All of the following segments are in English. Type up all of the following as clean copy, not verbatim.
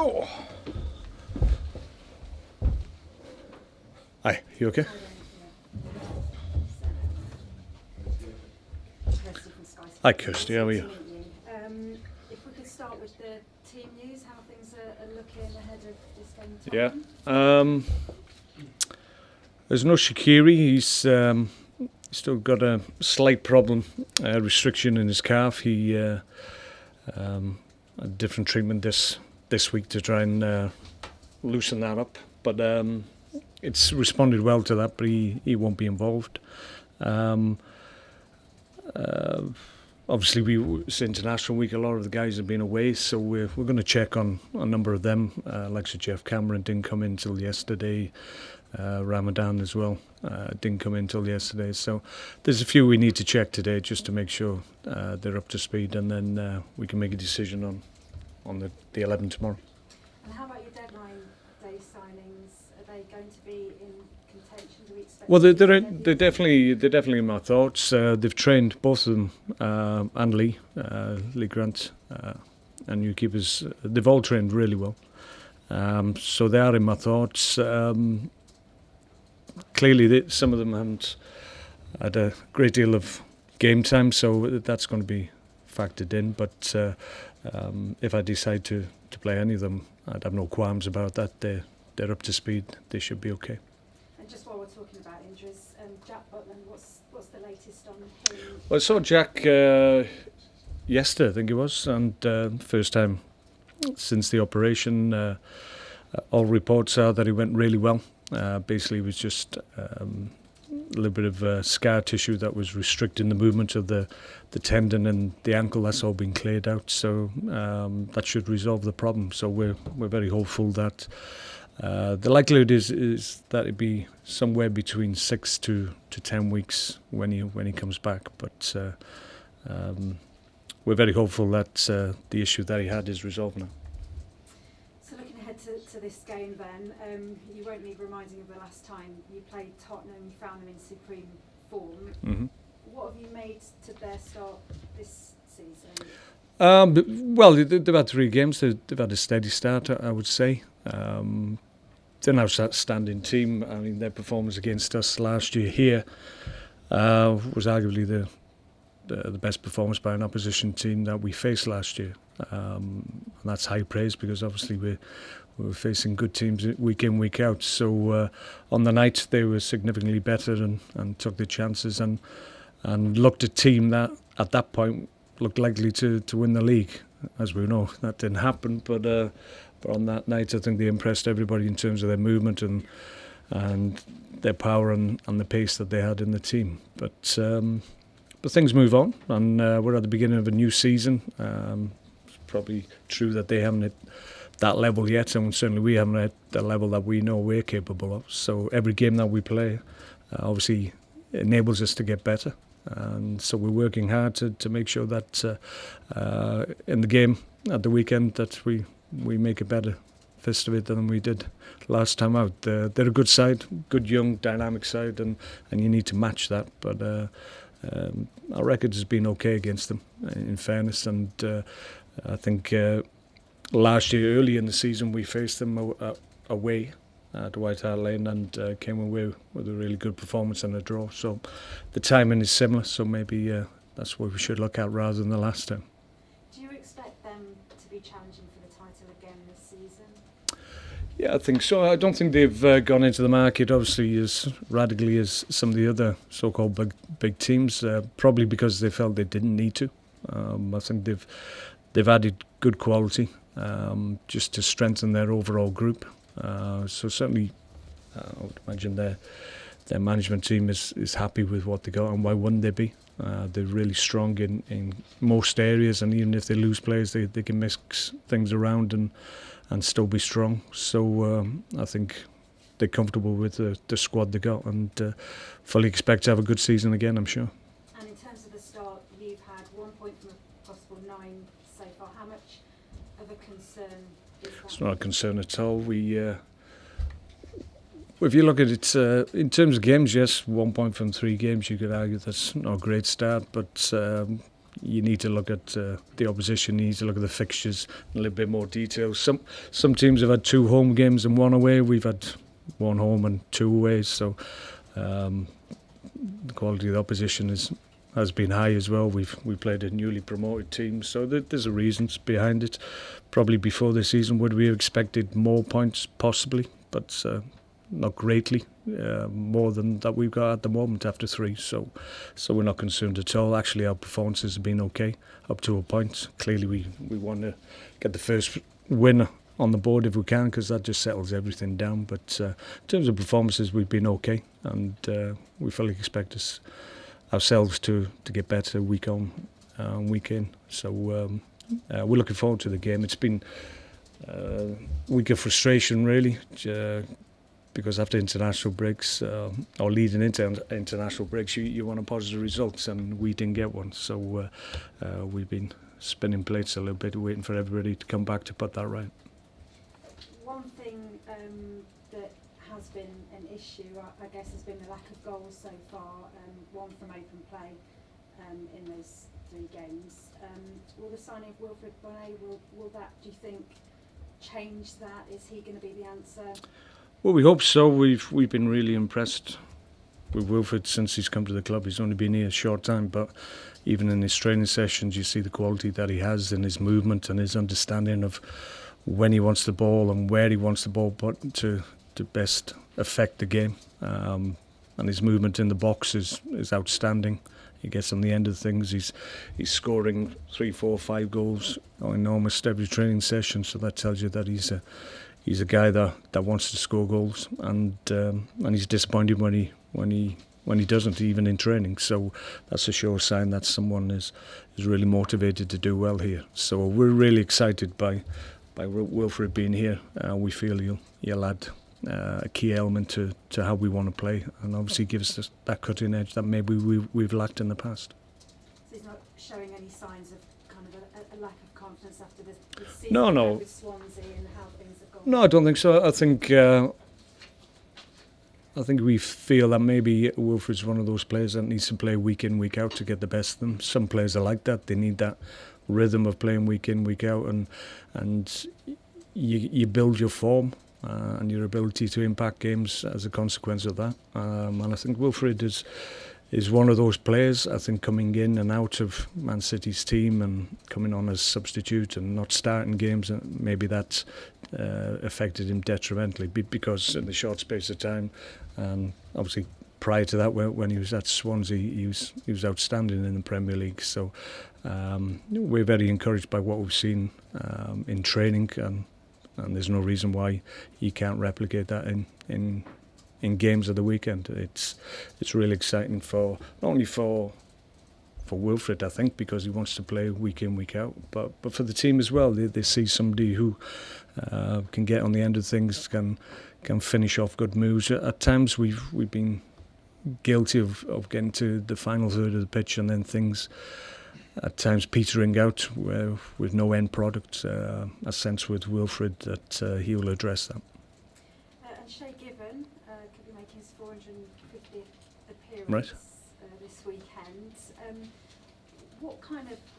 Oh. Hi, you okay? Hi, Kirsty, how are you? If we could start with the team news, how things are looking ahead of this game. Yeah. There's no Shaqiri. He's still got a slight problem, restriction in his calf. He had different treatment this week to try and loosen that up. But it's responded well to that, but he won't be involved. Obviously, it's International Week. A lot of the guys have been away, so we're going to check on a number of them. Like Jeff Cameron didn't come in till yesterday. Ramadan as well didn't come in till yesterday. So there's a few we need to check today just to make sure they're up to speed, and then we can make a decision on the 11 tomorrow. And how about your deadline day signings? Are they going to be in contention? Do we expect? Well, they're definitely in my thoughts. They've trained both of them, and Lee Grant, and new keepers. They've all trained really well. So they are in my thoughts. Clearly, some of them haven't had a great deal of game time, so that's going to be factored in. But if I decide to play any of them, I'd have no qualms about that. They're up to speed. They should be okay. And just while we're talking about injuries, Jack Butland, what's the latest on him? Well, I saw Jack yesterday, I think it was, and first time since the operation. All reports are that he went really well. Basically, it was just a little bit of scar tissue that was restricting the movement of the tendon and the ankle. That's all been cleared out, so that should resolve the problem. So we're very hopeful that the likelihood is that it'd be somewhere between 6 to 10 weeks when he comes back. But we're very hopeful that the issue that he had is resolved now. So looking ahead to this game then, you won't need reminding of the last time you played Tottenham, you found them in supreme form. Mm-hmm. What have you made to their start this season? Well, they've had 3 games. They've had a steady start, I would say. They're an outstanding team. I mean, their performance against us last year here was arguably the best performance by an opposition team that we faced last year. And that's high praise because obviously we were facing good teams week in, week out. So on the night they were significantly better and took their chances and looked a team that at that point looked likely to win the league. As we know, that didn't happen, but on that night I think they impressed everybody in terms of their movement and their power and the pace that they had in the team. But things move on, and we're at the beginning of a new season. It's probably true that they haven't hit that level yet, and certainly we haven't hit the level that we know we're capable of. So every game that we play obviously enables us to get better, and so we're working hard to make sure that in the game at the weekend that we make a better fist of it than we did last time out. They're a good side, good young dynamic side, and you need to match that. But our record has been okay against them, in fairness, and I think last year, early in the season, we faced them away at White Hart Lane and came away with a really good performance and a draw. So the timing is similar, so maybe that's what we should look at rather than the last time. Do you expect them to be challenging for the title again this season? Yeah, I think so. I don't think they've gone into the market obviously as radically as some of the other so-called big teams, probably because they felt they didn't need to. I think they've added good quality just to strengthen their overall group. So certainly, I would imagine their management team is happy with what they got, and why wouldn't they be? They're really strong in most areas, and even if they lose players, they can mix things around and still be strong. So I think they're comfortable with the squad they got, and fully expect to have a good season again, I'm sure. And in terms of the start, you've had 1 point from a possible 9 so far. How much of a concern is that? It's not a concern at all. If you look at it in terms of games, yes, 1 point from 3 games, you could argue that's not a great start, but you need to look at the opposition, you need to look at the fixtures in a little bit more detail. Some teams have had 2 home games and 1 away. We've had 1 home and 2 away, so the quality of the opposition has been high as well. We played a newly promoted team, so there's a reasons behind it. Probably before the season, would we have expected more points? Possibly, but not greatly more than that we've got at the moment after 3. So we're not concerned at all. Actually, our performances have been okay up to a point. Clearly, we want to get the first win on the board if we can, because that just settles everything down. But in terms of performances, we've been okay, and we fully expect ourselves to get better week on week in. So we're looking forward to the game. It's been a week of frustration, really, because after international breaks, or leading into international breaks, you want a positive results, and we didn't get one. So we've been spinning plates a little bit, waiting for everybody to come back to put that right. One thing that has been an issue, I guess, has been the lack of goals so far, 1 from open play in those 3 games. Will the signing of Wilfried Bonnet, will that, do you think, change that? Is he going to be the answer? Well, we hope so. We've been really impressed with Wilfried since he's come to the club. He's only been here a short time, but even in his training sessions, you see the quality that he has in his movement and his understanding of when he wants the ball and where he wants the ball put to best affect the game. And his movement in the box is outstanding. He gets on the end of things. He's scoring 3, 4, 5 goals in almost every training session. So that tells you that he's a guy that wants to score goals, and he's disappointed when he doesn't, even in training. So that's a sure sign that someone is really motivated to do well here. So we're really excited by Wilfried being here. We feel he'll add a key element to how we want to play, and obviously gives us that cutting edge that maybe we've lacked in the past. So he's not showing any signs of kind of a lack of confidence after the season No. with Swansea and how things have gone? No, I don't think so. I think we feel that maybe Wilfried's one of those players that needs to play week in, week out to get the best of them. Some players are like that. They need that rhythm of playing week in, week out, and you build your form and your ability to impact games as a consequence of that. And I think Wilfried is one of those players. I think coming in and out of Man City's team and coming on as substitute and not starting games, maybe that's affected him detrimentally, because in the short space of time, obviously prior to that, when he was at Swansea, he was outstanding in the Premier League. So we're very encouraged by what we've seen in training, and there's no reason why he can't replicate that in games of the weekend. It's really exciting for not only for Wilfried, I think, because he wants to play week in, week out, but for the team as well. They see somebody who can get on the end of things, can finish off good moves. At times we've been guilty of getting to the final third of the pitch and then things at times petering out with no end product. A sense with Wilfried that he will address that. And Shay Given could be making his 450th appearance Right. This weekend.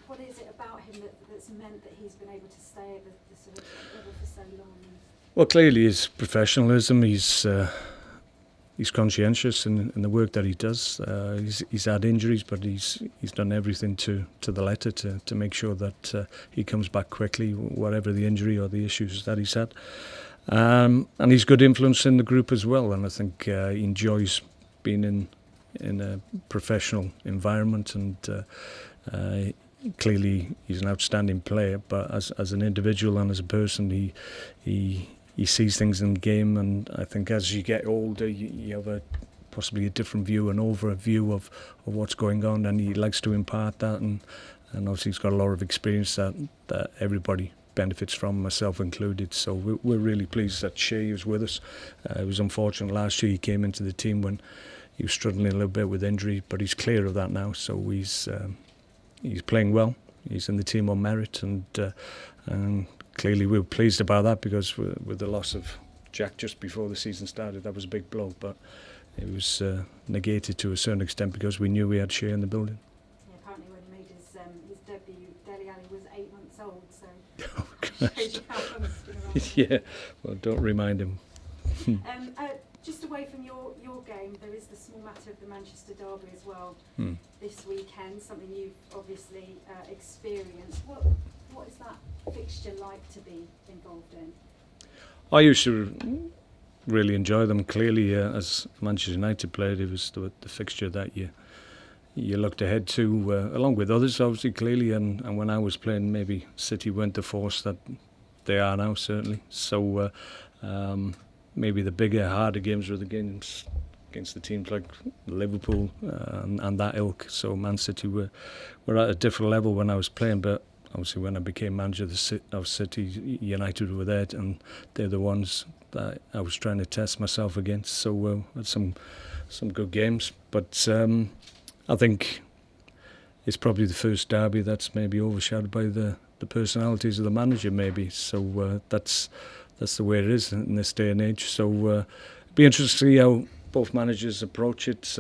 What is it about him that's meant that he's been able to stay at the sort of level for so long? Well, clearly his professionalism. He's conscientious in the work that he does. He's had injuries, but he's done everything to the letter to make sure that he comes back quickly, whatever the injury or the issues that he's had. And he's good influence in the group as well. And I think he enjoys being in a professional environment. And clearly he's an outstanding player. But as an individual and as a person, he sees things in the game, and I think as you get older, you have possibly a different view, an overview of what's going on, and he likes to impart that, and obviously he's got a lot of experience that everybody benefits from, myself included. So we're really pleased that Shay is with us. It was unfortunate last year he came into the team when he was struggling a little bit with injury, but he's clear of that now, so he's playing well. He's in the team on merit, and clearly we were pleased about that, because with the loss of Jack just before the season started, that was a big blow, but it was negated to a certain extent because we knew we had Shay in the building. Yeah, apparently when he made his Dele Alli was 8 months old, so Oh, shows you how long it's been around. Yeah, well, don't remind him. Just away from your game, there is the small matter of the Manchester derby as well this weekend, something you've obviously experienced. What is that fixture like to be involved in? I used to really enjoy them. Clearly, as Manchester United played, it was the fixture that you looked ahead to, along with others, obviously, clearly. And when I was playing, maybe City weren't the force that they are now, certainly. So maybe the bigger, harder games were the games against the teams like Liverpool and that ilk. So Man City were at a different level when I was playing, but obviously when I became manager of City, United were there, and they're the ones that I was trying to test myself against. So had some good games, but I think it's probably the first derby that's maybe overshadowed by the personalities of the manager, maybe. So that's the way it is in this day and age. So it'd be interesting to see how both managers approach it.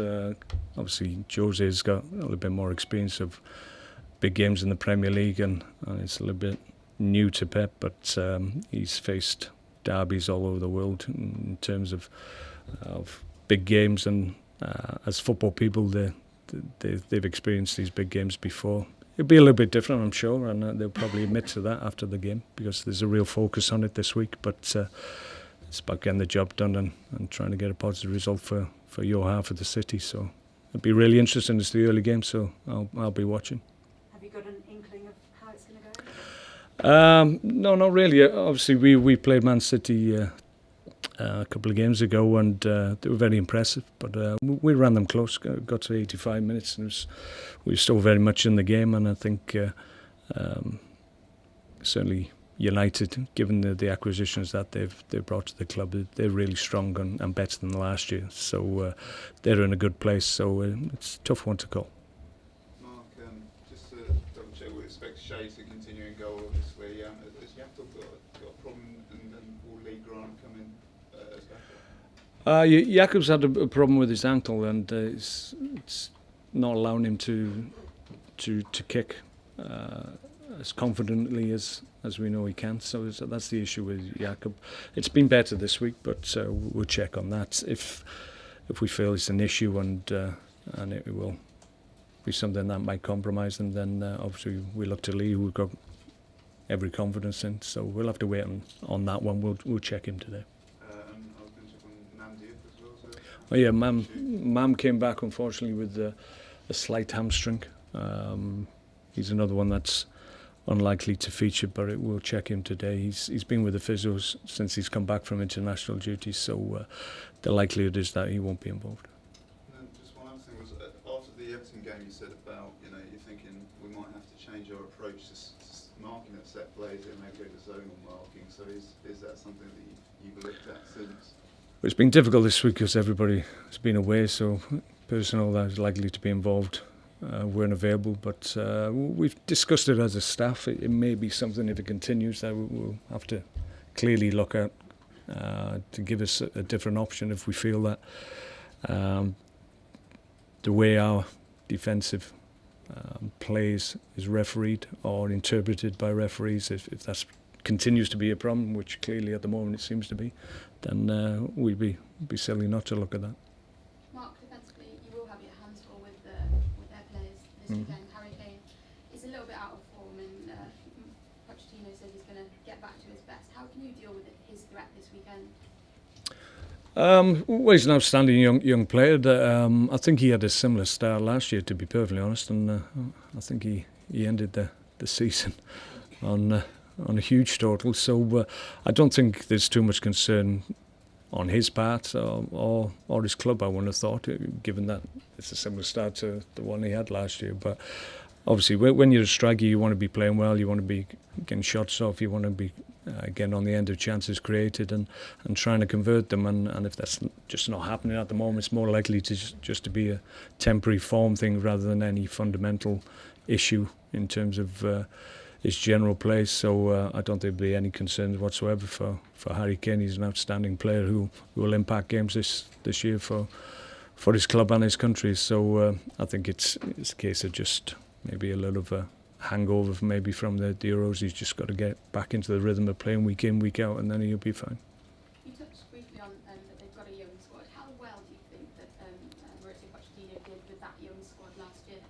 Obviously, Jose's got a little bit more experience of big games in the Premier League, and it's a little bit new to Pep, but he's faced derbies all over the world in terms of big games, and as football people, they've experienced these big games before. It'll be a little bit different, I'm sure, and they'll probably admit to that after the game, because there's a real focus on it this week. But it's about getting the job done and trying to get a positive result for your half of the city. So it'll be really interesting. It's the early game, so I'll be watching. Have you got an inkling of how it's going to go? No, not really. Obviously, we played Man City a couple of games ago, and they were very impressive. But we ran them close, got to 85 minutes, and we were still very much in the game. And I think certainly United, given the acquisitions that they've brought to the club, they're really strong and better than last year. So they're in a good place. So it's a tough one to call. Mark, just to double check, we expect Shea to continue in goal, obviously. Has Jakob got a problem, and then will Lee Grant come in as backup? Jakob's had a problem with his ankle, and it's not allowing him to kick as confidently as we know he can. So that's the issue with Jakob. It's been better this week, but we'll check on that. If we feel it's an issue and it will be something that might compromise them, then obviously we look to Lee, who we've got every confidence in. So we'll have to wait on that one. We'll check him today. I was going to check on Mam Diop as well. So Oh yeah, Mam came back unfortunately with a slight hamstring. He's another one that's unlikely to feature, but we'll check him today. He's been with the physios since he's come back from international duties, so the likelihood is that he won't be involved. And then just one other thing was, after the Everton game, you said about, you're thinking we might have to change our approach to marking at set plays, and maybe go to zonal marking. So is that something that you've looked at since? It's been difficult this week because everybody has been away, so personnel that is likely to be involved weren't available, but we've discussed it as a staff. It may be something, if it continues, that we'll have to clearly look at to give us a different option if we feel that the way our defensive plays is refereed or interpreted by referees, if that continues to be a problem, which clearly at the moment it seems to be, then we'd be silly not to look at that. Mark, defensively, you will have your hands full with their players this weekend. Harry Kane is a little bit out of form, and Pochettino said he's going to get back to his best. How can you deal with his threat this weekend? Well, he's an outstanding young player. I think he had a similar start last year, to be perfectly honest, and I think he ended the season on a huge total. So I don't think there's too much concern on his part or his club, I wouldn't have thought, given that it's a similar start to the one he had last year. But obviously, when you're a striker, you want to be playing well, you want to be getting shots off, you want to be getting on the end of chances created and trying to convert them. And if that's just not happening at the moment, it's more likely to just to be a temporary form thing rather than any fundamental issue in terms of his general play. So I don't think there'll be any concerns whatsoever for Harry Kane. He's an outstanding player who will impact games this year for his club and his country. So I think it's a case of just maybe a little of a hangover maybe from the Euros. He's just got to get back into the rhythm of playing week in, week out, and then he'll be fine. You touched briefly on that they've got a young squad. How well do you think that Maurizio Pochettino did with that young squad last year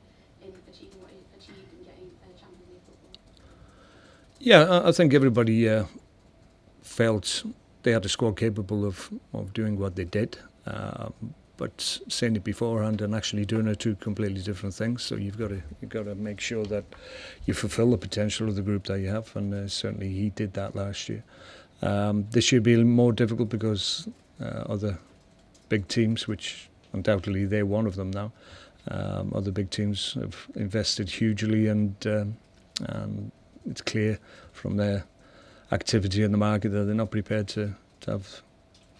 in achieving what he achieved and getting Champions League football? Yeah, I think everybody felt they had a squad capable of doing what they did. But saying it beforehand and actually doing are two completely different things. So you've got to make sure that you fulfil the potential of the group that you have, and certainly he did that last year. This year will be more difficult because other big teams, which undoubtedly they're one of them now, other big teams have invested hugely, and it's clear from their activity in the market that they're not prepared to have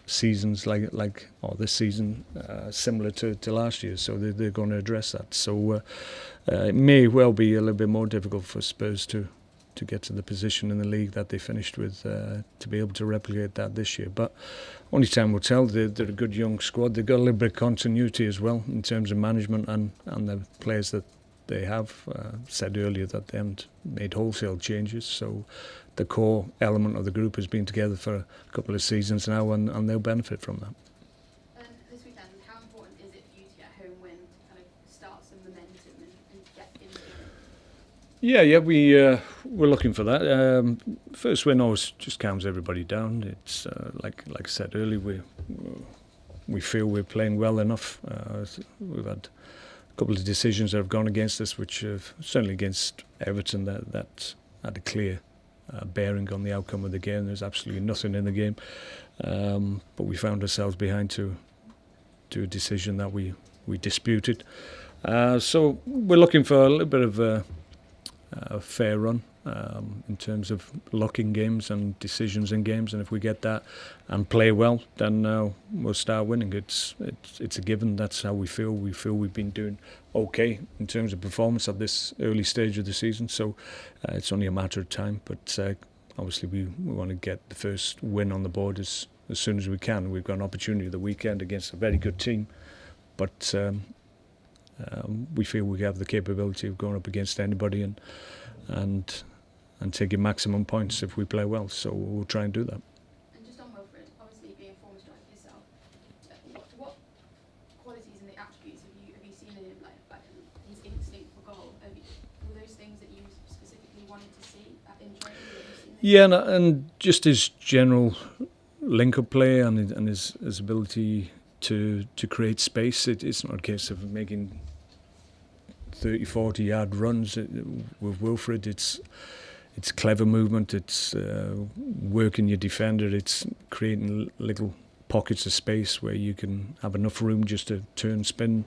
seasons like this season similar to last year, so they're going to address that. So it may well be a little bit more difficult for Spurs to get to the position in the league that they finished with, to be able to replicate that this year. But only time will tell. They're a good young squad. They've got a little bit of continuity as well in terms of management and the players that they have. Said earlier that they haven't made wholesale changes, so the core element of the group has been together for a couple of seasons now, and they'll benefit from that. This weekend, how important is it for you to get a home win to kind of start some momentum and get into it? Yeah, we're looking for that. First win always just calms everybody down. It's like I said earlier, we feel we're playing well enough. We've had a couple of decisions that have gone against us, which have certainly against Everton that had a clear bearing on the outcome of the game. There's absolutely nothing in the game, but we found ourselves behind to a decision that we disputed. So we're looking for a little bit of a fair run in terms of luck in games and decisions in games, and if we get that and play well, then we'll start winning. It's a given. That's how we feel. We feel we've been doing okay in terms of performance at this early stage of the season, so it's only a matter of time. But obviously we want to get the first win on the board as soon as we can. We've got an opportunity the weekend against a very good team, but we feel we have the capability of going up against anybody and taking maximum points if we play well. So we'll try and do that. And just on Wilfred, obviously being a former striker yourself, what qualities and the attributes have you seen in him, like his instinct for goal? Were those things that you specifically wanted to see in training? Yeah, and just his general link-up play and his ability to create space. It's not a case of making 30, 40-yard runs with Wilfred. It's clever movement, it's working your defender, it's creating little pockets of space where you can have enough room just to turn, spin,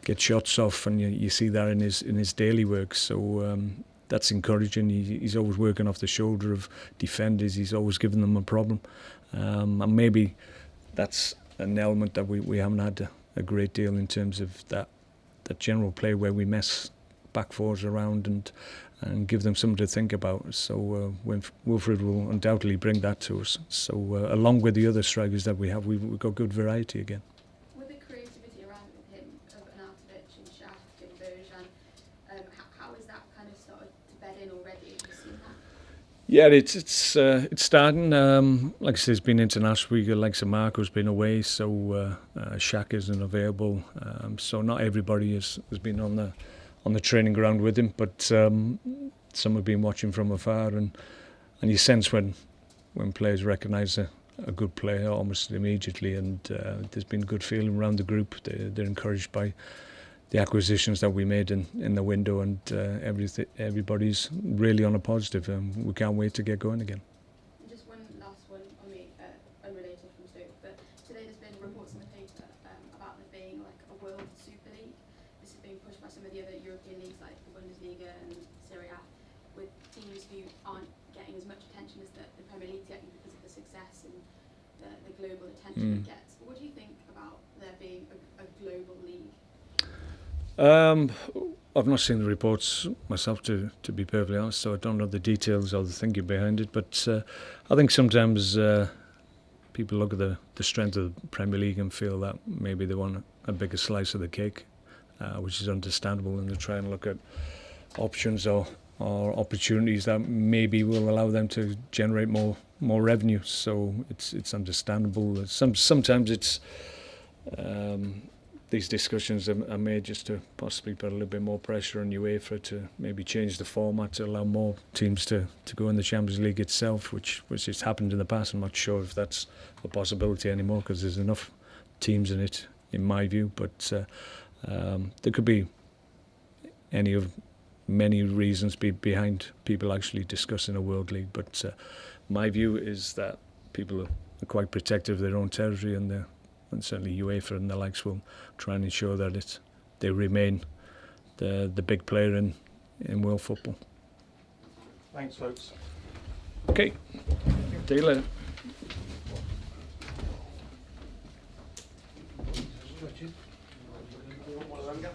get shots off, and you see that in his daily work. So that's encouraging. He's always working off the shoulder of defenders. He's always giving them a problem, and maybe that's an element that we haven't had a great deal in terms of that general play where we mess back fours around and give them something to think about. So Wilfred will undoubtedly bring that to us. So along with the other strikers that we have, we've got good variety again. With the creativity around with him of Arnautovic and Shaq and Bojan, how is that kind of started to bed in already? Have you seen that? Yeah, it's starting. Like I said, it's been international week. Like Marco's been away, so Shaq isn't available. So not everybody has been on the training ground with him, but some have been watching from afar, and you sense when players recognise a good player almost immediately, and there's been good feeling around the group. They're encouraged by the acquisitions that we made in the window, and everybody's really on a positive. We can't wait to get going again. And just one last one on me, unrelated from Stoke, but today there's been reports in the paper about there being like a World Super League. This is being pushed by some of the other European leagues like the Bundesliga and Serie A, with teams who aren't getting as much attention as the Premier League getting because of the success and the global attention it gets. What do you think about there being a global league? I've not seen the reports myself, to be perfectly honest, so I don't know the details or the thinking behind it, but I think sometimes people look at the strength of the Premier League and feel that maybe they want a bigger slice of the cake, which is understandable, and they try and look at options or or opportunities that maybe will allow them to generate more revenue. So it's understandable. Sometimes it's these discussions are made just to possibly put a little bit more pressure on UEFA to maybe change the format to allow more teams to go in the Champions League itself, which has happened in the past. I'm not sure if that's a possibility anymore because there's enough teams in it, in my view. But there could be any of many reasons behind people actually discussing a World League. But my view is that people are quite protective of their own territory, and certainly UEFA and the likes will try and ensure that they remain the big player in world football. Thanks, folks. Okay, see you later. One of them,